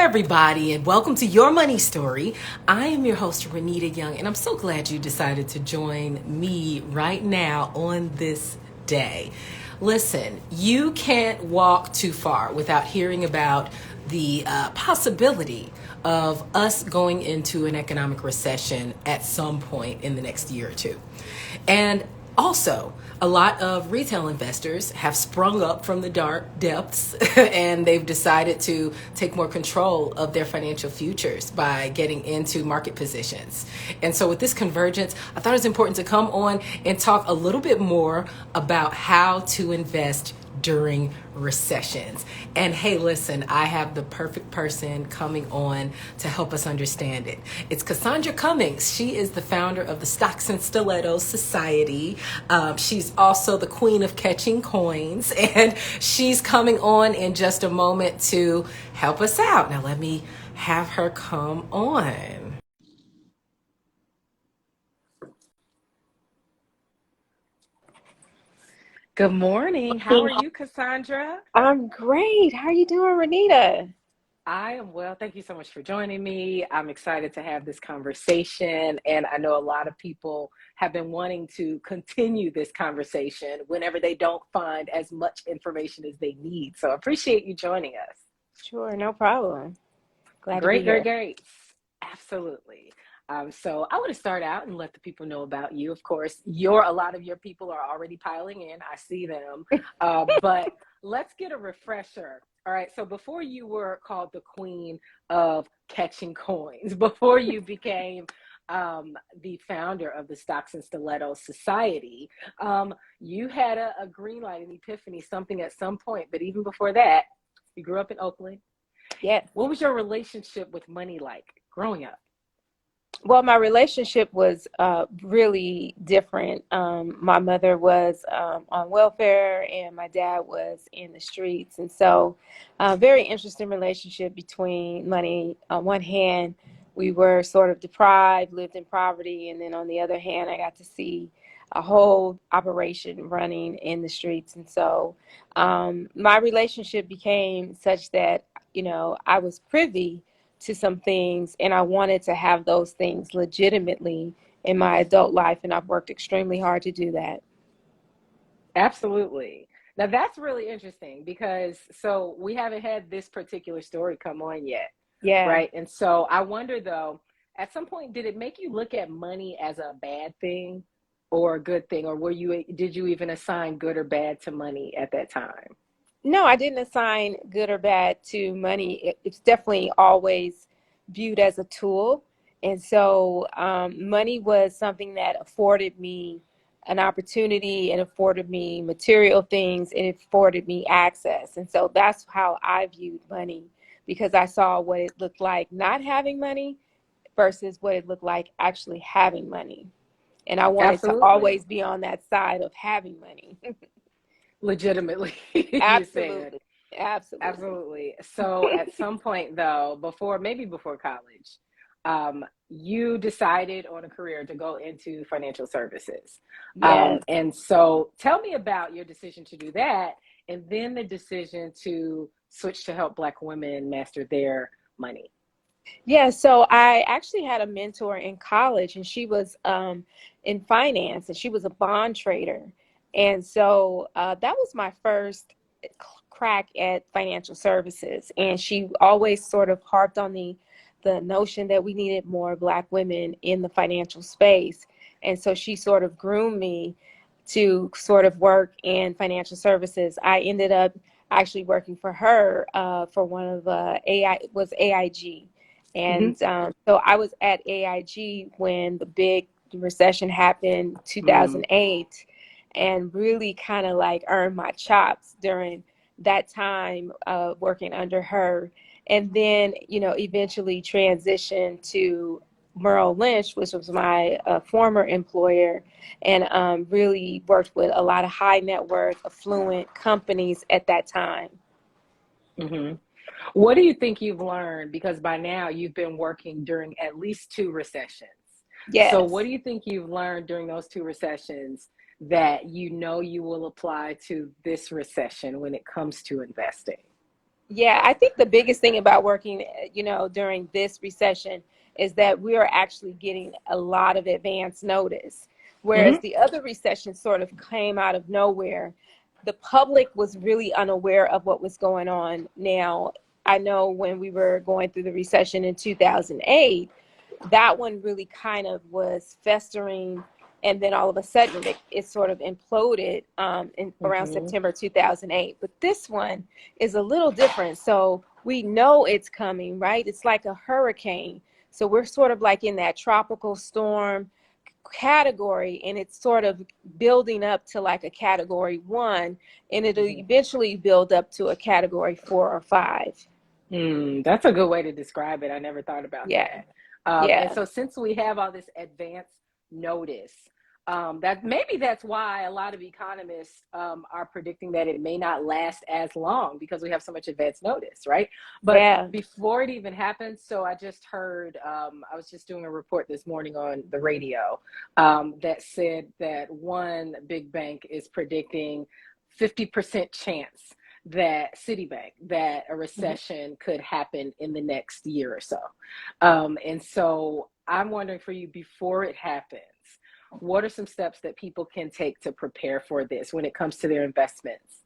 everybody, and welcome to Your Money Story. I am your host, Renita Young, and I'm so glad you decided to join me right now on this day. Listen, you can't walk too far without hearing about the possibility of us going into an economic recession at some point in the next year or two. And also, a lot of retail investors have sprung up from the dark depths and they've decided to take more control of their financial futures by getting into market positions. And so with this convergence, I thought it was important to come on and talk a little bit more about how to invest during recessions. And hey, listen, I have the perfect person coming on to help us understand it. It's Cassandra Cummings. She is the founder of the Stocks and Stilettos Society. She's also the queen of catching coins, and she's coming on in just a moment to help us out. Now, let me have her come on. Good morning. How are you, Cassandra? I'm great. How are you doing, Renita? I am well. Thank you so much for joining me. I'm excited to have this conversation. And I know a lot of people have been wanting to continue this conversation whenever they don't find as much information as they need. So I appreciate you joining us. Sure, no problem. Glad to be Great, great, here. great. Absolutely. So I want to start out and let the people know about you. Of course, a lot of your people are already piling in. I see them. But let's get a refresher. All right. So before you were called the queen of catching coins, before you became the founder of the Stocks and Stilettos Society, you had a green light, an epiphany, something at some point. But even before that, you grew up in Oakland. Yes. What was your relationship with money like growing up? Well, my relationship was really different. My mother was on welfare and my dad was in the streets. And so very interesting relationship between money. On one hand, we were sort of deprived, lived in poverty. And then on the other hand, I got to see a whole operation running in the streets. And so my relationship became such that, I was privy to some things, and I wanted to have those things legitimately in my adult life, and I've worked extremely hard to do that. Absolutely. Now that's really interesting because so we haven't had this particular story come on yet, Yeah. right? And so I wonder though, at some point, did it make you look at money as a bad thing or a good thing, or did you even assign good or bad to money at that time? No, I didn't assign good or bad to money. It's definitely always viewed as a tool. And so money was something that afforded me an opportunity and afforded me material things and it afforded me access. And so that's how I viewed money because I saw what it looked like not having money versus what it looked like actually having money. And I wanted to Absolutely. always be on that side of having money. Legitimately, you said. Absolutely. Absolutely. Absolutely. So at some point though, maybe before college, you decided on a career to go into financial services. Yes. And so tell me about your decision to do that and then the decision to switch to help Black women master their money. Yeah, so I actually had a mentor in college, and she was in finance, and she was a bond trader. And so that was my first crack at financial services. And she always sort of harped on the notion that we needed more Black women in the financial space. And so she sort of groomed me to sort of work in financial services. I ended up actually working for her for one of was AIG. Mm-hmm. And so I was at AIG when the big recession happened, Mm. 2008, and really kind of like earned my chops during that time working under her. And then, eventually transitioned to Merrill Lynch, which was my former employer, and really worked with a lot of high net worth, affluent companies at that time. Mm-hmm. What do you think you've learned? Because by now you've been working during at least two recessions. So what Yes. do you think you've learned during those two recessions that you know you will apply to this recession when it comes to investing? Yeah, I think the biggest thing about working, during this recession is that we are actually getting a lot of advance notice. Whereas Hmm. the other recession sort of came out of nowhere. The public was really unaware of what was going on. Now, I know when we were going through the recession in 2008, that one really kind of was festering, and then all of a sudden it sort of imploded in around Hmm. September 2008. But this one is a little different, so we know it's coming, right? It's like a hurricane, so we're sort of like in that tropical storm category, and it's sort of building up to like a category 1, and it'll Hmm. eventually build up to a category 4 or 5. That's a good way to describe it. I never thought about Yeah, that. And yeah, so, since we have all this advance notice, that maybe that's why a lot of economists are predicting that it may not last as long because we have so much advance notice, right? But yeah. before it even happens, so I just heard, I was just doing a report this morning on the radio that said that one big bank is predicting 50% chance that Citibank, that a Mhm. recession could happen in the next year or so. And so I'm wondering for you, before it happens, what are some steps that people can take to prepare for this when it comes to their investments?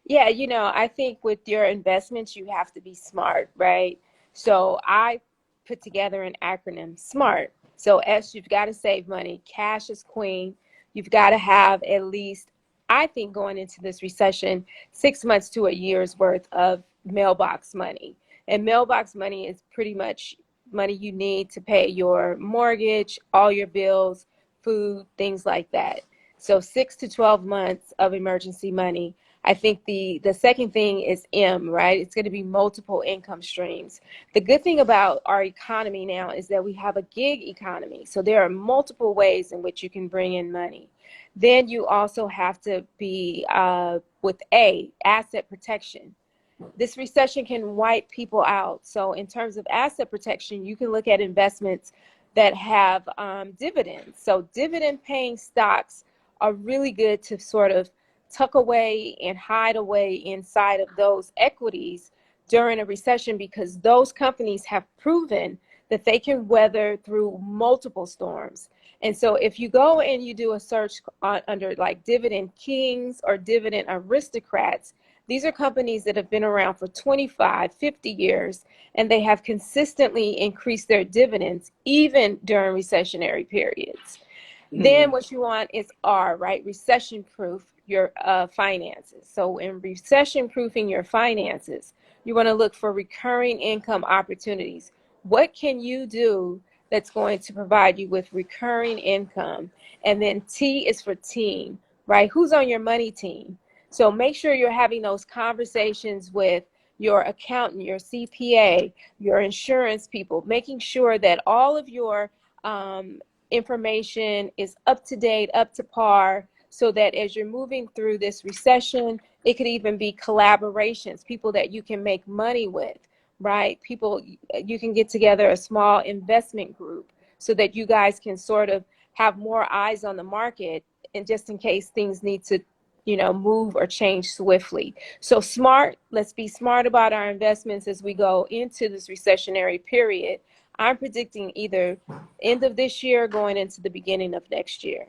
Yeah, I think with your investments, you have to be smart, right? So I put together an acronym, SMART. So S, you've got to save money. Cash is queen. You've got to have at least, I think, going into this recession, 6 months to a year's worth of mailbox money. And mailbox money is pretty much money you need to pay your mortgage, all your bills, food, things like that. So 6 to 12 months of emergency money. I think the second thing is M, right? It's going to be multiple income streams. The good thing about our economy now is that we have a gig economy. So there are multiple ways in which you can bring in money. Then you also have to be with A, asset protection. This recession can wipe people out. So, in terms of asset protection, you can look at investments that have dividends. So, dividend paying stocks are really good to sort of tuck away and hide away inside of those equities during a recession because those companies have proven that they can weather through multiple storms. And so, if you go and you do a search under like dividend kings or dividend aristocrats, these are companies that have been around for 25, 50 years, and they have consistently increased their dividends even during recessionary periods. Then Mm. what you want is R, right? Recession proof your finances. So in recession proofing your finances, you want to look for recurring income opportunities. What can you do that's going to provide you with recurring income? And then T is for team, right? Who's on your money team? So make sure you're having those conversations with your accountant, your CPA, your insurance people, making sure that all of your information is up to date, up to par, so that as you're moving through this recession, it could even be collaborations, people that you can make money with, right? People, you can get together a small investment group so that you guys can sort of have more eyes on the market, and just in case things need to move or change swiftly. So smart, let's be smart about our investments as we go into this recessionary period. I'm predicting either end of this year going into the beginning of next year.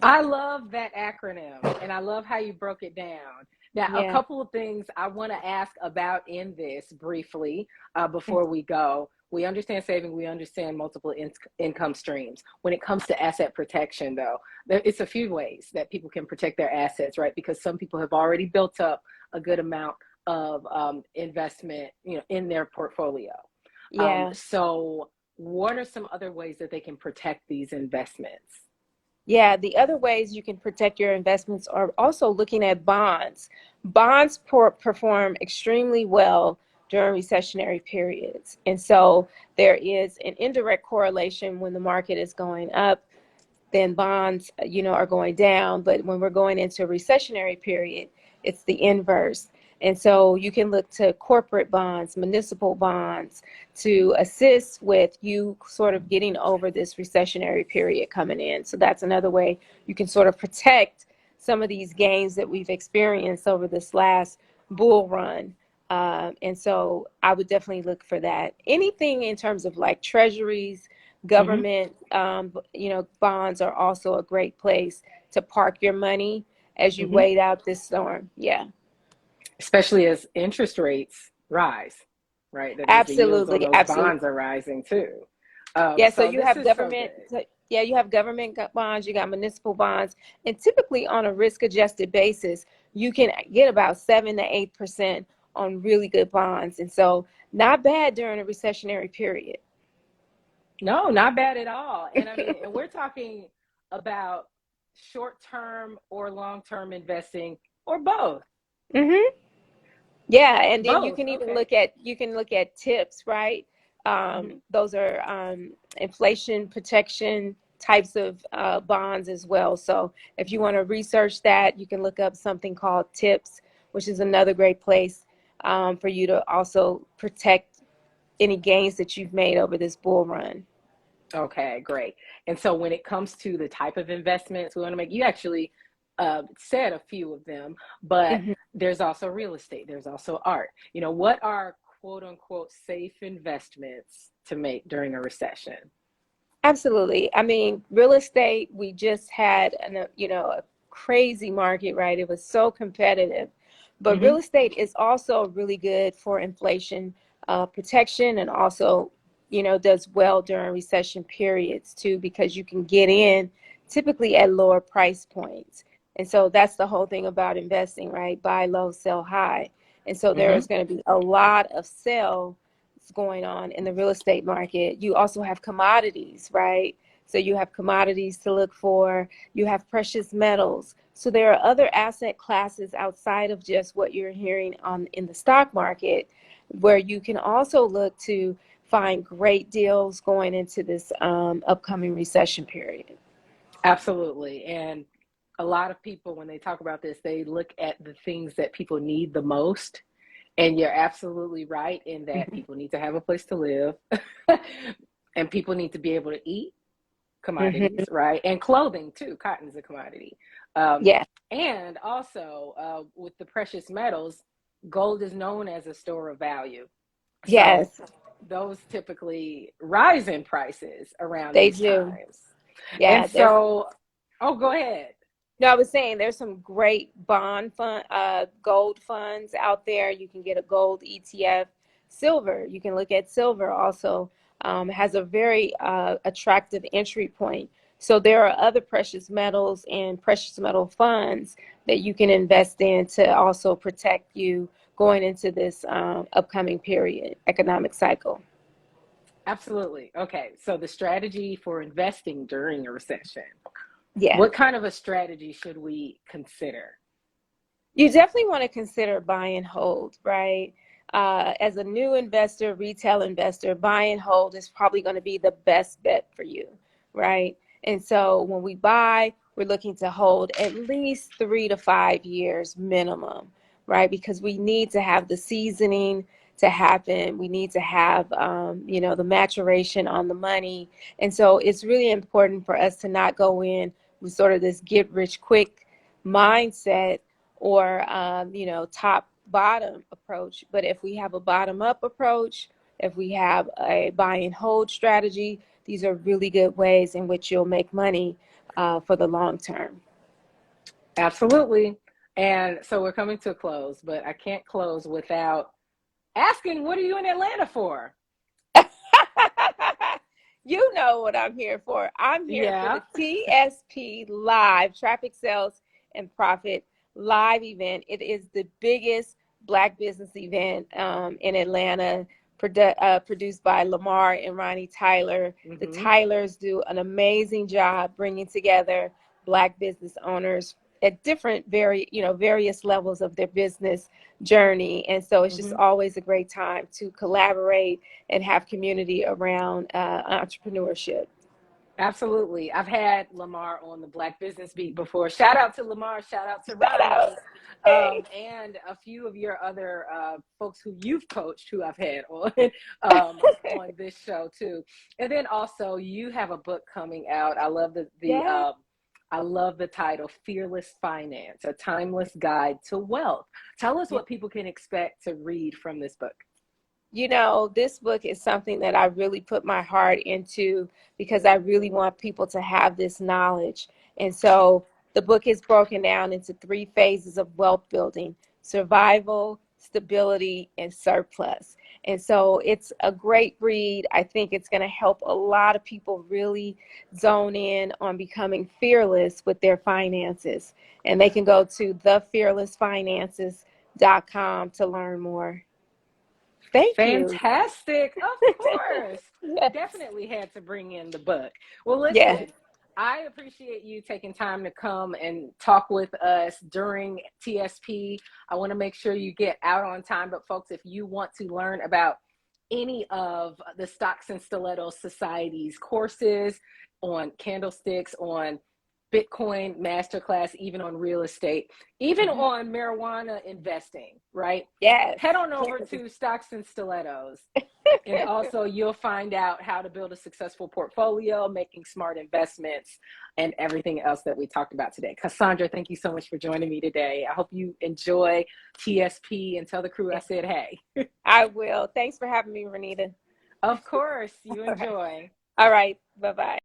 I love that acronym and I love how you broke it down. Now, a Yeah. couple of things I want to ask about in this briefly before we go. We understand saving, we understand multiple income streams. When it comes to asset protection, though, it's a few ways that people can protect their assets, right? Because some people have already built up a good amount of investment, in their portfolio. Yeah. So, what are some other ways that they can protect these investments? Yeah, the other ways you can protect your investments are also looking at bonds. Bonds perform extremely well during recessionary periods. And so there is an indirect correlation when the market is going up, then bonds, are going down. But when we're going into a recessionary period, it's the inverse. And so you can look to corporate bonds, municipal bonds to assist with you sort of getting over this recessionary period coming in. So that's another way you can sort of protect some of these gains that we've experienced over this last bull run. And so I would definitely look for that. Anything in terms of like treasuries, Mm-hmm. government, bonds are also a great place to park your money as you Mm-hmm. wait out this storm. Yeah, Especially as interest rates rise, right? That means the yields on absolutely, those absolutely. bonds are rising too. Yeah, so So you this have is so government. good. Yeah, you have government bonds, you got municipal bonds, and typically on a risk-adjusted basis, you can get about 7 to 8% on really good bonds, and so not bad during a recessionary period. No, not bad at all. And I mean, and we're talking about short term or long term investing or both. Hmm. Yeah, and then you Both. can even Okay. look at tips, right? Mm-hmm. Those are inflation protection types of bonds as well. So if you want to research that, you can look up something called tips, which is another great place for you to also protect any gains that you've made over this bull run. Okay, great. And so when it comes to the type of investments we want to make, you actually said a few of them, but Mhm. there's also real estate, there's also art. What are quote unquote safe investments to make during a recession? Absolutely. I mean, real estate, we just had a crazy market, right? It was so competitive. But real Hmm. estate is also really good for inflation protection, and also, does well during recession periods too, because you can get in typically at lower price points. And so that's the whole thing about investing, right? Buy low, sell high. And so there Hmm. is going to be a lot of sell going on in the real estate market. You also have commodities, right? So you have commodities to look for, you have precious metals. So there are other asset classes outside of just what you're hearing on in the stock market, where you can also look to find great deals going into this upcoming recession period. Absolutely. And a lot of people, when they talk about this, they look at the things that people need the most. And you're absolutely right in that Hmm. people need to have a place to live and people need to be able to eat Hmm. commodities, right? And clothing too. Cotton is a commodity. Um, Yeah. and also with the precious metals, gold is known as a store of value. So Yes, those typically rise in prices around they these do. times. And Yeah, there's so, oh, go ahead. No, I was saying there's some great gold funds out there. You can get a gold ETF. Silver, you can look at silver also. Has a very attractive entry point. So there are other precious metals and precious metal funds that you can invest in to also protect you going into this upcoming period, economic cycle. Absolutely. Okay. So the strategy for investing during a recession. Yeah. What kind of a strategy should we consider? You definitely want to consider buy and hold, right? As a new investor, retail investor, buy and hold is probably going to be the best bet for you, right? And so when we buy, we're looking to hold at least 3 to 5 years minimum, right? Because we need to have the seasoning to happen. We need to have, the maturation on the money. And so it's really important for us to not go in with sort of this get rich quick mindset, or top bottom approach. But if we have a bottom up approach, if we have a buy and hold strategy, these are really good ways in which you'll make money for the long term. Absolutely. And so we're coming to a close, but I can't close without asking, what are you in Atlanta for? You know what I'm here for. I'm here for Yeah. the TSP Live Traffic Sales and Profit Live event. It is the biggest Black business event in Atlanta, produced by Lamar and Ronnie Tyler. The Hmm. Tylers do an amazing job bringing together Black business owners at different, various levels of their business journey. And so it's just Hmm. always a great time to collaborate and have community around entrepreneurship. Absolutely. I've had Lamar on the Black Business Beat before. Shout out to Lamar, shout out to Shout out. Ronnie, Hey. and a few of your other folks who you've coached who I've had on this show too. And then also, you have a book coming out. I love the Yeah. I love the title, Fearless Finance, a timeless guide to wealth. Tell us what people can expect to read from this book. You know, this book is something that I really put my heart into because I really want people to have this knowledge. And so the book is broken down into 3 phases of wealth building: survival, stability, and surplus. And so it's a great read. I think it's going to help a lot of people really zone in on becoming fearless with their finances. And they can go to thefearlessfinances.com to learn more. Thank you. Fantastic. Of course. Yes. Definitely had to bring in the book. Well, Yes. listen, I appreciate you taking time to come and talk with us during TSP. I want to make sure you get out on time. But, folks, if you want to learn about any of the Stocks and Stilettos Society's courses on candlesticks, on Bitcoin masterclass, even on real estate, even on marijuana investing, right? Yes. Head on over to Stocks and Stilettos. And also you'll find out how to build a successful portfolio, making smart investments, and everything else that we talked about today. Cassandra, thank you so much for joining me today. I hope you enjoy TSP and tell the crew I said hey. I will. Thanks for having me, Renita. Of course, you All right. enjoy. All right. Bye-bye.